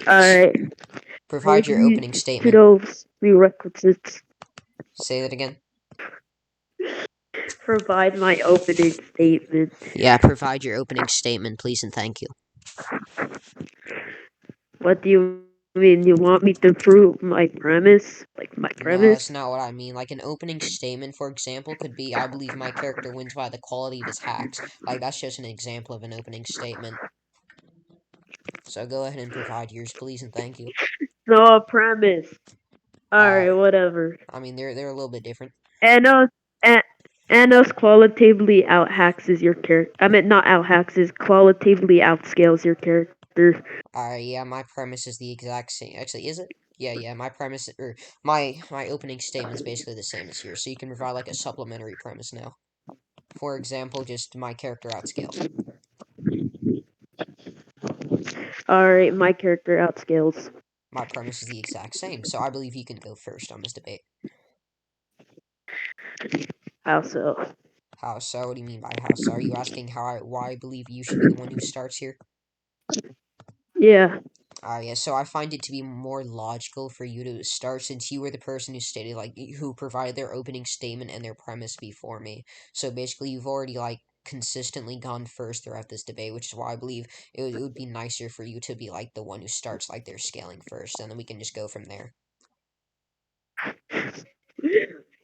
Okay. Alright. I Provide your agree opening to statement. those prerequisites. Say that again. Provide my opening statement. Yeah, provide your opening statement, please and thank you. What do you mean? You want me to prove my premise? Like my No, that's premise? not what I mean. Like, an opening statement, for example, could be, I believe my character wins by the quality of his hacks. Like, that's just an example of an opening statement. So go ahead and provide yours, please and thank you. No premise. Uh, Alright, whatever. I mean, they're a little bit different. Anos, Anos qualitatively outhacks your character. I mean, not outhacks, is qualitatively outscales your character. Yeah, my premise is the exact same. Actually, is it? Yeah, my premise, or my opening statement's basically the same as yours, so you can provide, like, a supplementary premise now. For example, just my character outscales. Alright, my character outscales. My premise is the exact same, so I believe you can go first on this debate. How so? How so? What do you mean by how so? Are you asking why I believe you should be the one who starts here? Yeah. Yeah, so I find it to be more logical for you to start since you were the person who stated, like, who provided their opening statement and their premise before me. So basically, you've already, like, consistently gone first throughout this debate, which is why I believe it would be nicer for you to be, like, the one who starts, like, their scaling first, and then we can just go from there.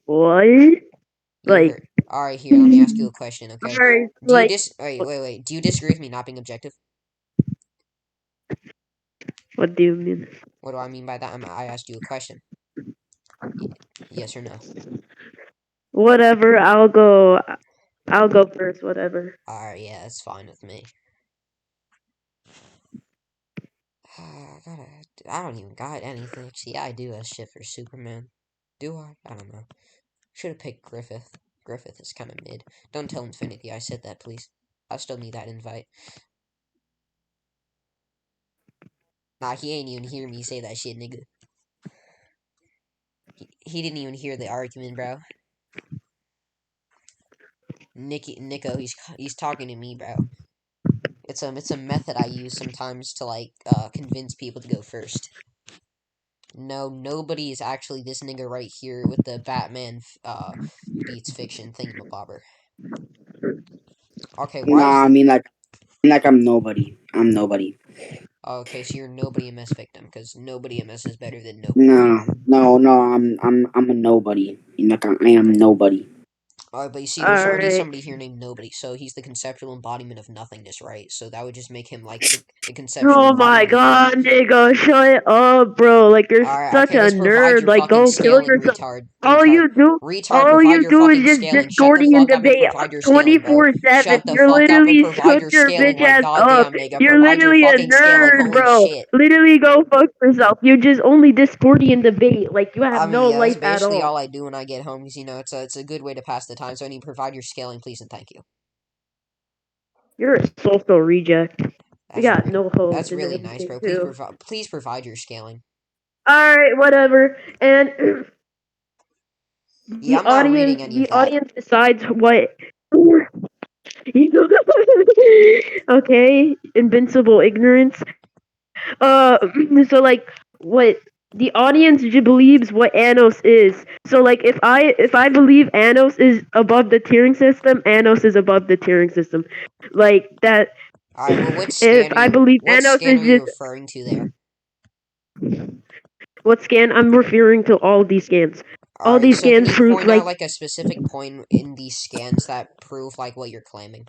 What? You Like, heard. Alright, here, let me ask you a question, okay? alright, Do you like, wait. Do you disagree with me not being objective? what do you mean? What do I mean by that? I asked you a question. Yes or no? Whatever, I'll go first, whatever. Alright, yeah, that's fine with me. I don't even got anything. See, I do a shit for Superman. Do I? I don't know. Should have picked Griffith. Griffith is kind of mid. Don't tell Infinity I said that, please. I still need that invite. Nah, he ain't even hear me say that shit, nigga. He didn't even hear the argument, bro. Nico, he's talking to me, bro. It's a method I use sometimes to, like, convince people to go first. No, nobody is actually this nigga right here with the Batman, beats fiction thingamabobber. Okay, why is Nah, I the... mean like I'm nobody. I'm nobody. Okay, so you're nobody MS victim, because nobody MS is better than nobody. No. I'm a nobody. Like I am nobody. Alright, but you see, there's already Alright. somebody here named Nobody, so he's the conceptual embodiment of nothingness, right? So that would just make him, like, the conceptual Oh my embodiment of what? god, nigga, shut up, bro. Like, you're Alright, such okay, a let's provide nerd. your Like, fucking go kill scaling, yourself. retard. All Retard. you do, Retard, all provide you your do is fucking just scaling. Shut the Discordian fuck up and debate provide your scaling, bro. 24/7. Shut the You're fuck up and literally provide shut your your scaling, bitch my ass up. goddamn nigga. You're Provide your literally a fucking scaling, nerd, holy bro. shit. Literally go fuck yourself. You just only Discordian debate. Like, you I have mean, no yeah, that's life at basically all. all I do when I get home, because, you know, it's a good way to pass the time, so I need to provide your scaling, please, and thank you. You're a social reject. You That's got no host that's and really nice, everything, bro. too. Please provide your scaling. Alright, whatever. And Yeah, I'm not reading any of the that. audience decides what. Okay, invincible ignorance. Uh, so like what the audience believes what Anos is. So like if I believe Anos is above the tiering system, Anos is above the tiering system. Like that. Alright, well, If I believe what Anos scan is are you just referring to there? what scan? I'm referring to all these scans. All Alright, these so can scans you prove point out, like. like, a specific point in these scans that prove, like, what you're claiming?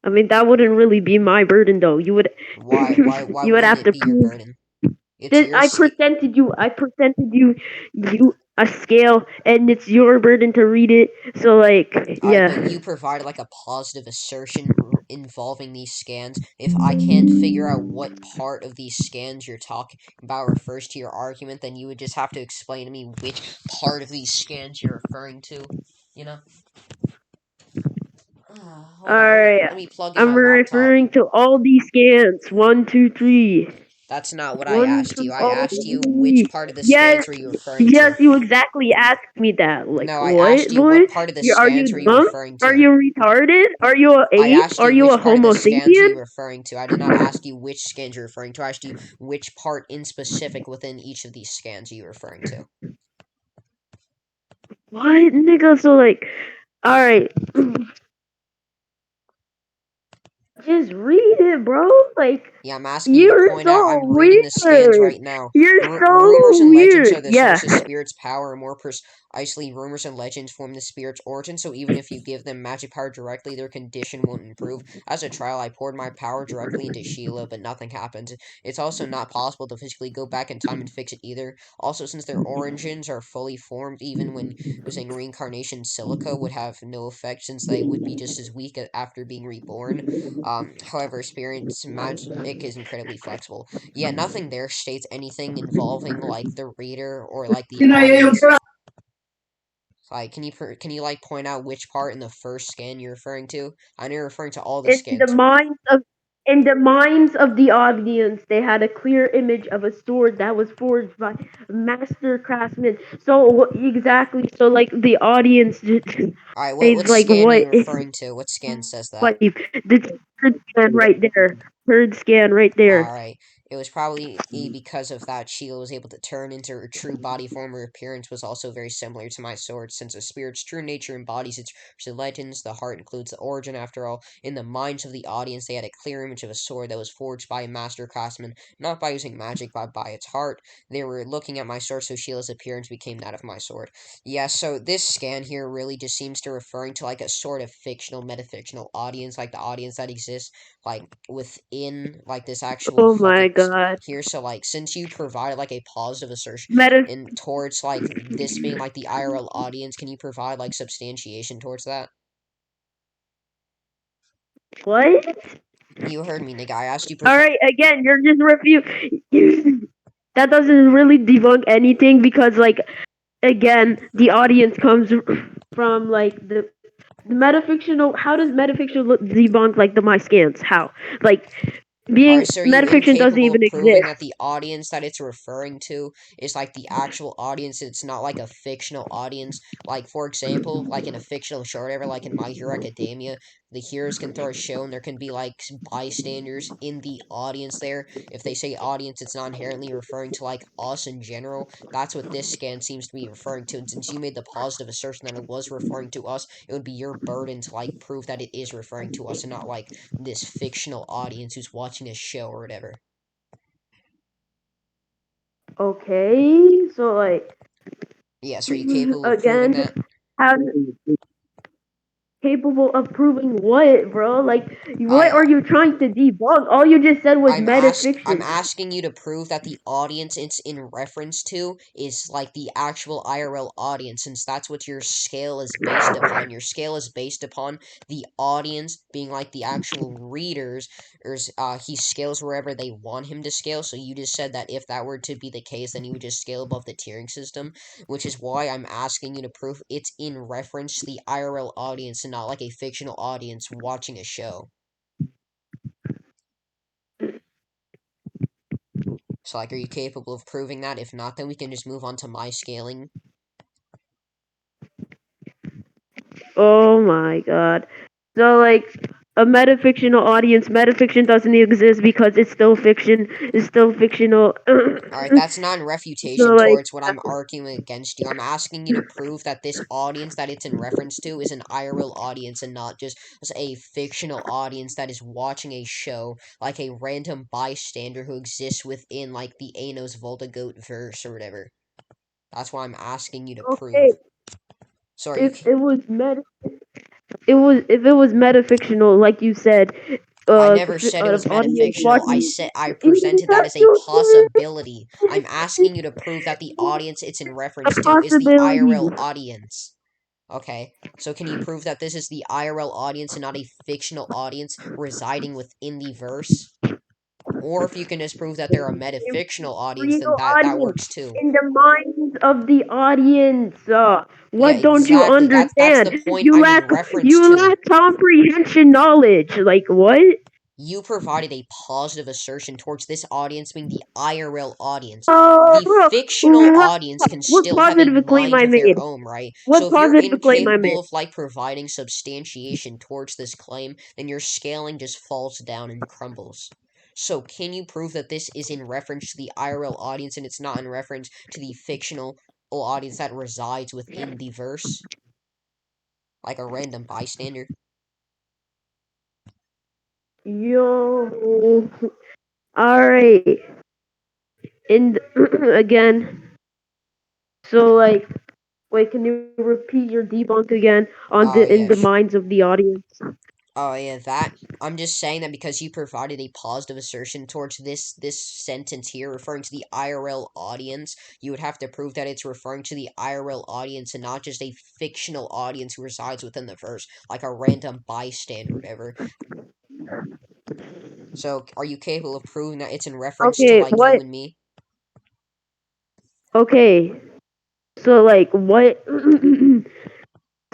I mean, that wouldn't really be my burden, though. You would, Why you would wouldn't have it to be your prove. burden? It's your I presented you a scale, and it's your burden to read it. So, like, Alright, but yeah. you provided, like, a positive assertion involving these scans. If I can't figure out what part of these scans you're talking about refers to your argument, then you would just have to explain to me which part of these scans you're referring to, you know? Hold on, All right. let me plug in I'm my laptop. referring to all these scans. 1, 2, 3. That's not what I asked you. Quantum. I Oh, asked you which part of the yes, scans were you referring to. yes. You exactly asked me that. Like No, I what, asked you boy? what part of the Are you scans were you drunk? referring Are to. you retarded? Are you a I ape? asked Are you you a which part of the Homo scans were you sapien? referring to. I did not ask you which scans you're referring to. I asked you which part in specific within each of these scans are you referring to. What, nigga? So like, all right, just read it, bro. Like, Yeah, I'm asking you to you're point out. so I'm reading the scans weird. right now. You're Rumors so and legends weird. are the Yeah. source of spirits' power, and more precisely, rumors and legends form the spirit's origin. So even if you give them magic power directly, their condition won't improve. As a trial, I poured my power directly into Sheila, but nothing happened. It's also not possible to physically go back in time and fix it either. Also, since their origins are fully formed, even when using reincarnation silica would have no effect, since they would be just as weak after being reborn. However, experience magic is incredibly flexible. Yeah, nothing there states anything involving like the reader or like the audience. Like, can you like point out which part in the first scan you're referring to? I know you're referring to all the in the scans. minds of in the minds of the audience, they had a clear image of a sword that was forged by master craftsmen. So exactly, so like the audience All right, what is like scan are what you is referring to? What scan says that? like the third scan right there, third scan right there. Alright. It was probably because of that Sheila was able to turn into her true body form. Her appearance was also very similar to my sword, since a spirit's true nature embodies its legends. The heart includes the origin, after all. In the minds of the audience, they had a clear image of a sword that was forged by a master craftsman, not by using magic, but by its heart. They were looking at my sword, so Sheila's appearance became that of my sword. Yeah, so this scan here really just seems to referring to like a sort of fictional, metafictional audience, like the audience that exists like within like this actual Oh my fucking god, here. So like since you provided like a positive assertion meta in towards like this being like the IRL audience, can you provide like substantiation towards that? what? You heard me, nigga. I asked you All provide. right, again, you're just refute. That doesn't really debunk anything because like again, the audience comes from like the metafictional. How does metafictional debunk like the my scans? How like Alright, being so are you metafiction doesn't incapable even of proving that exist. the audience that it's referring to is like the actual audience? It's not like a fictional audience. Like, for example, like in a fictional show or whatever, like in My Hero Academia, the heroes can throw a show and there can be like bystanders in the audience there. If they say audience, it's not inherently referring to like us in general. That's what this scan seems to be referring to. And since you made the positive assertion that it was referring to us, it would be your burden to like prove that it is referring to us and not like this fictional audience who's watching a show or whatever. Okay, so like Yes, are you capable of proving again, that? how capable of proving what, bro? Like, I what are you trying to debunk? All you just said was I'm metafiction. asking you to prove that the audience it's in reference to is like the actual IRL audience, since that's what your scale is based upon. Your scale is based upon the audience being like the actual readers, or he scales wherever they want him to scale. So you just said that if that were to be the case, then you would just scale above the tiering system, which is why I'm asking you to prove it's in reference to the IRL audience and not like a fictional audience watching a show. So, like, are you capable of proving that? If not, then we can just move on to my scaling. Oh my god. So like a metafictional audience, metafiction doesn't exist because it's still fiction. It's still fictional. Alright, that's not in So refutation like towards what I'm arguing against you. I'm asking you to prove that this audience that it's in reference to is an IRL audience and not just a fictional audience that is watching a show, like a random bystander who exists within, like, the Anos Volta Goat verse or whatever. That's what I'm asking you to okay, prove. So, are you. if it was if it was metafictional, like you said, I never said it was audience metafictional. I watching. said I presented that Yes, as a you possibility. did. I'm asking you to prove that the audience it's in A reference to is the possibility. IRL audience. Okay, so can you prove that this is the IRL audience and not a fictional audience residing within the verse? Or if you can just prove that they're a metafictional audience, then Real that audience works too. in the minds of the audience. Yeah, What don't you exactly. That's the understand? point I'm in reference You to. lack comprehension knowledge. Like what? You provided a positive assertion towards this audience being the IRL audience. Uh, The fictional audience can what still have a positive claim mind I of their made? own, right? So What if you're positive claim I incapable made? of like providing substantiation towards this claim, then your scaling just falls down and crumbles. So can you prove that this is in reference to the IRL audience and it's not in reference to the fictional audience that resides within the verse? Like a random bystander? Yo. Alright. And again. So like, wait, can you repeat your debunk again on Oh the in yeah, the minds of the audience? oh yeah, that I'm just saying that because you provided a positive assertion towards this sentence here referring to the IRL audience, you would have to prove that it's referring to the IRL audience and not just a fictional audience who resides within the verse, like a random bystander or whatever. So, are you capable of proving that it's in reference to Okay, like you what? and me? Okay, so like what?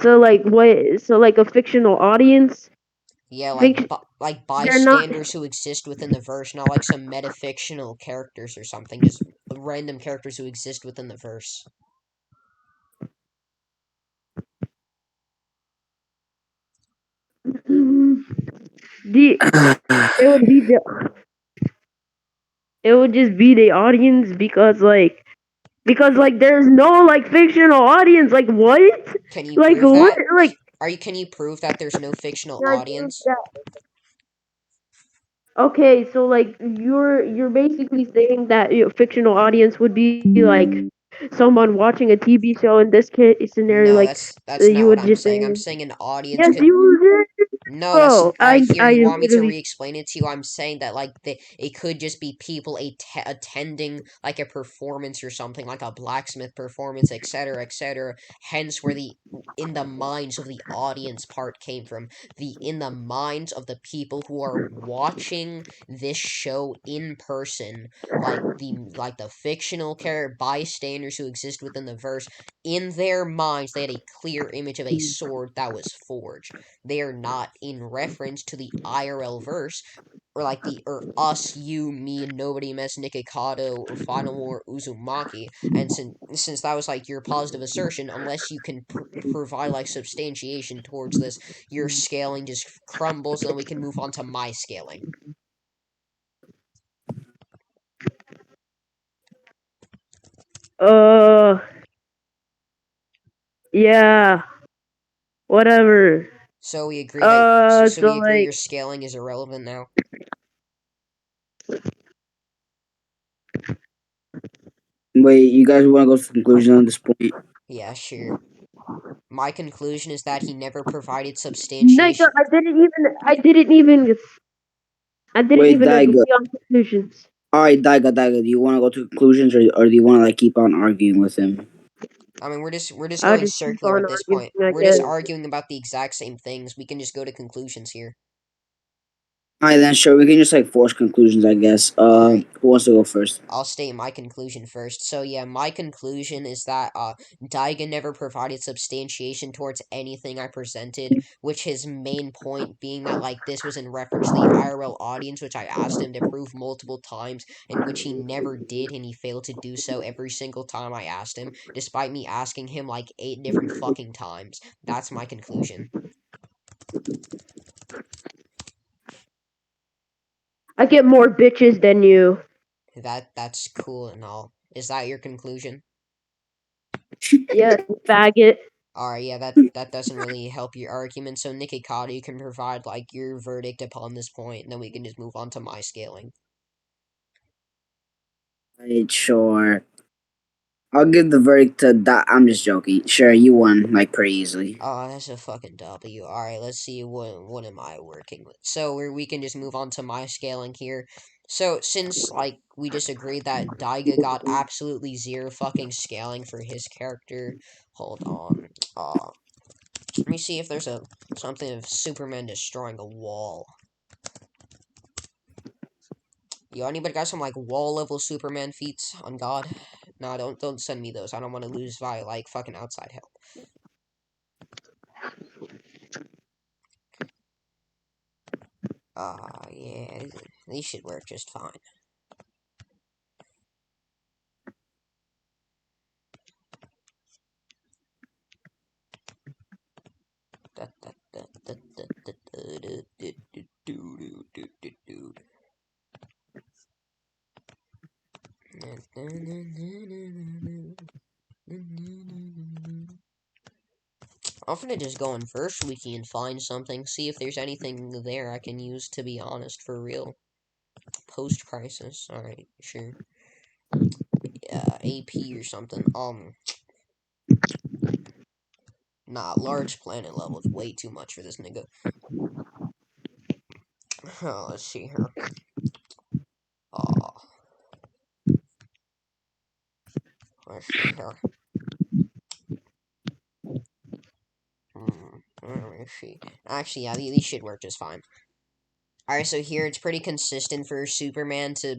So like what? So like a fictional audience? Yeah, Fiction? like They're not. bystanders who exist within the verse, not like some metafictional characters or something, just random characters who exist within the verse. The it would be the it would just be the audience because like there's no like fictional audience. Like what? Can you Like prove what? that? Like Can you prove that there's no fictional not doing audience? that. Okay, so like you're basically saying that fictional audience would be like someone watching a TV show in this case scenario, No, like that's you not what would I'm just say, saying. I'm saying an audience yes, could. you did. No, that's Oh, all right. Here, I you want me to literally re-explain it to you? I'm saying that like it could just be people attending like a performance or something, like a blacksmith performance, etc., etc. Hence, where the in the minds of the audience part came from. The in the minds of the people who are watching this show in person, like the fictional character bystanders who exist within the verse. In their minds, they had a clear image of a sword that was forged. They are not in reference to the IRL verse, or like the or us, you, me, and nobody mess Nikocado or Final War Uzumaki. And since that was like your positive assertion, unless you can provide like substantiation towards this, your scaling just crumbles, and then we can move on to my scaling. uh yeah, whatever. So we agree that so we So agree like your scaling is irrelevant now. Wait, you guys want to go to conclusion on this point? Yeah, sure. My conclusion is that he never provided no, substantiation. I didn't Wait, even agree Daiga. on conclusions. All right, Daiga. Do you want to go to conclusions, or do you want to like keep on arguing with him? I mean, we're just I'll going just keep circular on at this arguing, point. I We're just guess. arguing about the exact same things. We can just go to conclusions here. All right, then sure. We can just like force conclusions, I guess. All right. Who wants to go first? I'll state my conclusion first. So yeah, my conclusion is that Daiga never provided substantiation towards anything I presented, which his main point being that like this was in reference to the IRL audience, which I asked him to prove multiple times, and which he never did, and he failed to do so every single time I asked him, despite me asking him like 8 different fucking times. That's my conclusion. I get more bitches than you. That's cool and all. Is that your conclusion? Yes, faggot. Alright, yeah, that doesn't really help your argument. So Nikikata, you can provide like your verdict upon this point, and then we can just move on to my scaling. Right, sure. I'll give the verdict to that. I'm just joking. Sure, you won like pretty easily. Oh, that's a fucking W. Alright, let's see what am I working with. So we can just move on to my scaling here. So since like we just agreed that Daiga got absolutely zero fucking scaling for his character, hold on. Let me see if there's a something of Superman destroying a wall. Yo, anybody got some like wall level Superman feats on God? Nah, don't send me those. I don't want to lose via like fucking outside help. Yeah, these should work just fine. I'm gonna just go on First Wiki and find something, see if there's anything there I can use, to be honest, for real. Post-crisis. Alright, sure. Yeah, AP or something. Nah, large planet level is way too much for this nigga. Let's see here. Oh, let's see here. Let me see. Actually, yeah, these should work just fine. Alright, so here it's pretty consistent for Superman to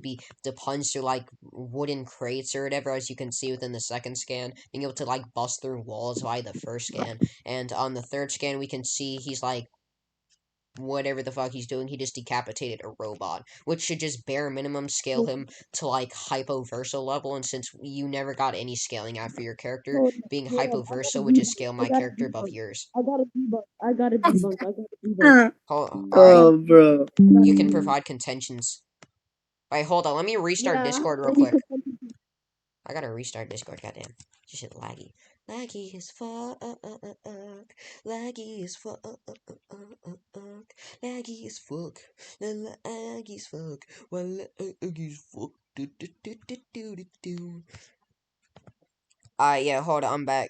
punch through like wooden crates or whatever, as you can see within the second scan, being able to like bust through walls via the first scan. And on the third scan we can see he's like whatever the fuck he's doing, he just decapitated a robot, which should just bare minimum scale him to like hypoverso level. And since you never got any scaling out for your character, Hold being hold on, I got a hypoverso would just debunk. scale I my got a character above debunk. yours. I got a debunk. I got a debunk. I got a debunk. All right, Oh, bro. you can provide contentions. Wait, hold on. Let me restart Yeah, Discord real any quick. contention. I gotta restart Discord. Goddamn, this shit laggy. Laggy as fuck. Laggy as fuck. Laggy as fuck. Laggy as fuck. Well, laggy as fuck. Do do do do do do do. Yeah, hold on. I'm back.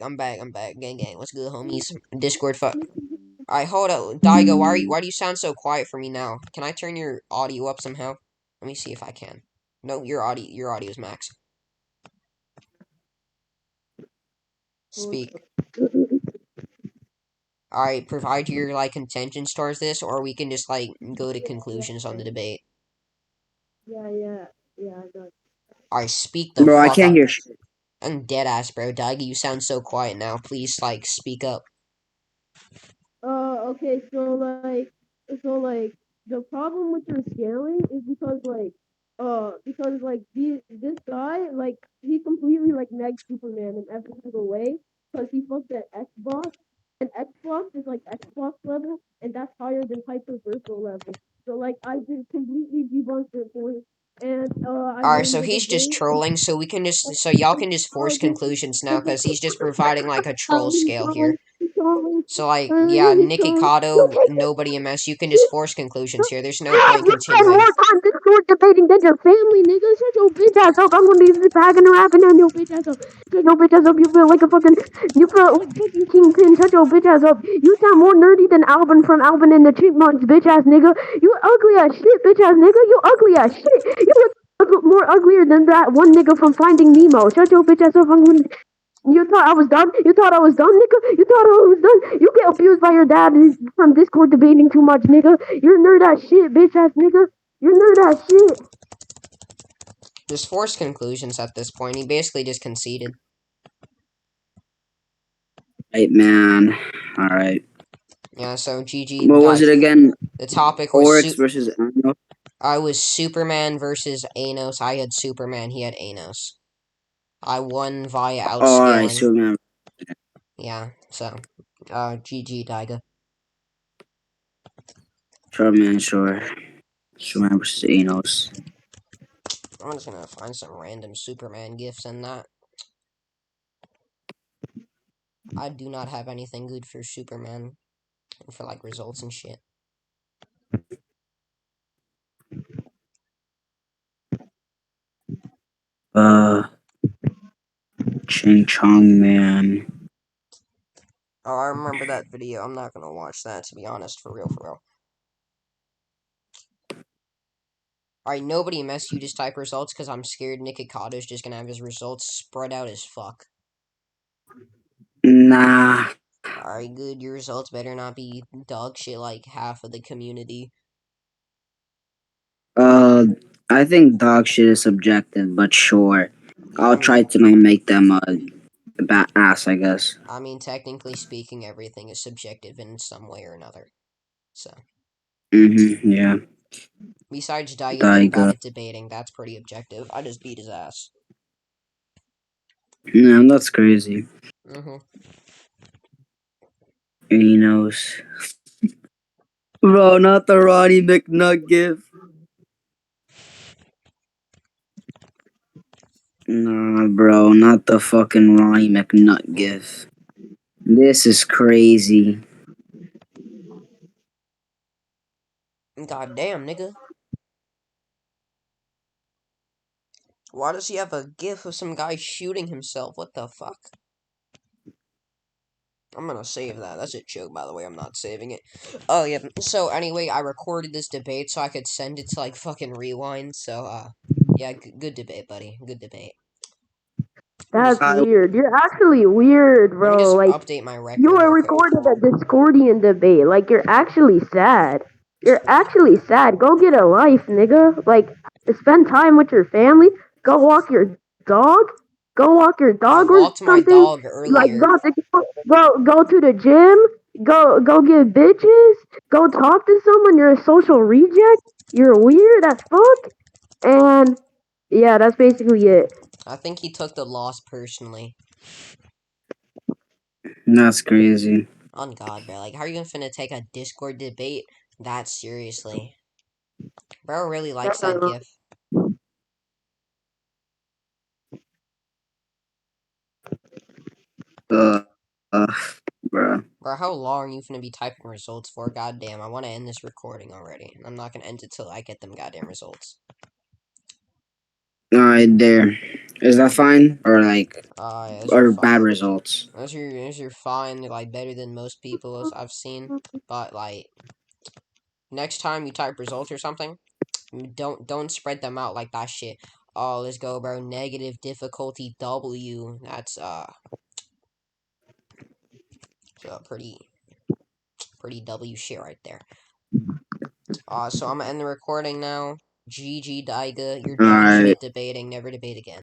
Gang, gang. What's good, homies? Discord. Alright, hold up, Daiga. Why do you sound so quiet for me now? Can I turn your audio up somehow? Let me see if I can. No, your audio is max. Speak. Alright, provide your like contentions towards this, or we can just like go to conclusions on the debate. Yeah, I got. Alright, speak the Bro, I fuck can't up. hear shit. I'm dead ass, bro. Daiga, you sound so quiet now. Please, like, speak up. Okay, so like the problem with your scaling is because this guy like he completely like negs Superman in every single way because he fucked at Xbox and Xbox is like Xbox level and that's higher than hyperversal level. So like I just completely debunked it for him and I Alright, won so the he's just debate. trolling, so y'all can just force conclusions now, because he's just providing, like, a troll scale here. So, like, yeah, Nikki Kato, nobody MS, you can just force conclusions here. There's no point You spend continuing. more time Discord debating than your family, nigga. Shut your bitch ass up. I'm gonna be bagging and rapping on your bitch ass up. Shut your bitch ass up. You feel like fucking kingpin. Shut your bitch ass up. You sound more nerdy than Alvin from Alvin and the Chipmunks, bitch ass nigga. You ugly as shit, bitch ass nigga. You ugly as shit. You look more uglier than that one nigga from Finding Nemo. Shut your bitch ass up. You thought I was done? You thought I was done, nigga? You thought I was done? You get abused by your dad from Discord debating too much, nigga. You're nerd ass shit, bitch ass nigga. You're nerd ass shit. Just force conclusions at this point. He basically just conceded. Right, man. Alright. Yeah, so GG What was died. it again? The topic was Oryx versus Ano? I was Superman versus Anos. I had Superman, he had Anos. I won via Oh, alright, outscaling. Superman. Yeah, so GG Daiga. Sure, man, sure. Superman versus Anos. I'm just gonna find some random Superman gifs and that. I do not have anything good for Superman and for like results and shit. Ching Chong Man. Oh, I remember that video. I'm not gonna watch that, to be honest, for real, for real. Alright, nobody mess you just type results, because I'm scared Nikocato's just gonna have his results spread out as fuck. Nah. Alright, good. Your results better not be dog shit like half of the community. Uh, I think dog shit is subjective, but sure. I'll I try mean, to not make them a bat ass, I guess. technically speaking, everything is subjective in some way or another. So. Mm-hmm, yeah. Besides Daiga being bad Daiga. at debating, that's pretty objective. I just beat his ass. No, that's crazy. Mm-hmm. He knows. Bro, not the Ronnie McNutt gif. Nah, bro, not the fucking Ronnie McNutt gif. This is crazy. God damn, nigga. Why does he have a gif of some guy shooting himself? What the fuck? I'm gonna save that. That's a joke, by the way. I'm not saving it. Oh, yeah. So, anyway, I recorded this debate so I could send it to, like, fucking Rewind. So, yeah, good debate, buddy. Good debate. Let me That's just, I weird. You're actually weird, let me bro. just Like, update my you record were real quick. recorded a Discordian debate. Like, you're actually sad. You're actually sad. Go get a life, nigga. Like, spend time with your family. Go walk your dog. Go walk your I dog or walked my something. dog Like, earlier. go to the gym. Go get bitches. Go talk to someone. You're a social reject. You're weird as fuck. And yeah, that's basically it. I think he took the loss personally. That's crazy. On God, bro. Like, how are you gonna finna take a Discord debate that seriously? Bro really likes that gif. Uh, uh bro. Bro, how long are you finna be typing results for? Goddamn, I wanna end this recording already. I'm not gonna end it till I get them goddamn results. Alright, there. Is that fine? Or like, As you're or bad fine. results? As you're fine, like better than most people as I've seen. But like next time you type results or something, don't spread them out like that shit. Oh, let's go, bro. Negative difficulty W. That's pretty W shit right there. So I'm gonna end the recording now. GG Daiga, you're done Alright. shit debating. Never debate again.